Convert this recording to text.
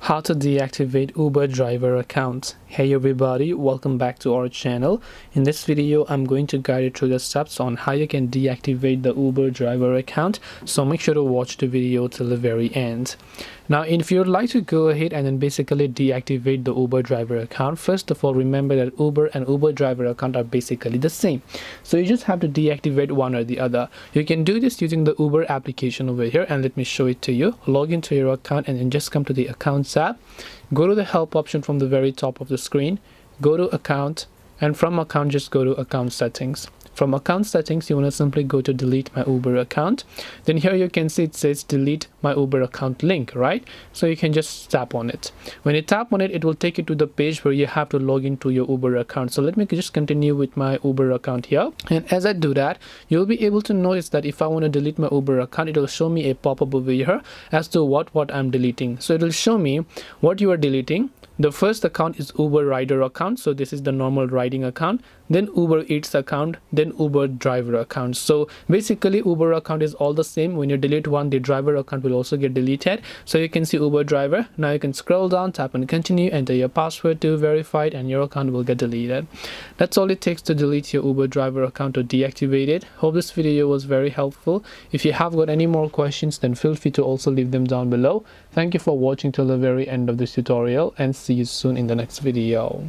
How to deactivate Uber driver account. Hey everybody, welcome back to our channel. In this video I'm going to guide you through the steps on how you can deactivate the Uber driver account, so make sure to watch the video till the very end. Now if you'd like to go ahead and then basically deactivate the Uber driver account, first of all remember that Uber and Uber driver account are basically the same, so you just have to deactivate one or the other. You can do this using the Uber application over here, and let me show it to you. Log into your account and then just come to the accounts app, go to the help option from the very top of the screen, go to account, and from account just go to account settings. From account settings, you want to simply go to delete my Uber account. Then here you can see it says delete my Uber account link, right? So you can just tap on it. When you tap on it, it will take you to the page where you have to log into your Uber account. So let me just continue with my Uber account here. And as I do that, you'll be able to notice that if I want to delete my Uber account, it will show me a pop-up over here as to what I'm deleting. So it will show me what you are deleting. The first account is Uber rider account, so this is the normal riding account, then Uber Eats account, then Uber driver account. So basically Uber account is all the same. When you delete one, the driver account will also get deleted. So you can see Uber driver. Now you can scroll down, tap on continue, enter your password to verify it, and your account will get deleted. That's all it takes to delete your Uber driver account or deactivate it. Hope this video was very helpful. If you have got any more questions, then feel free to also leave them down below. Thank you for watching till the very end of this tutorial, and see you soon in the next video.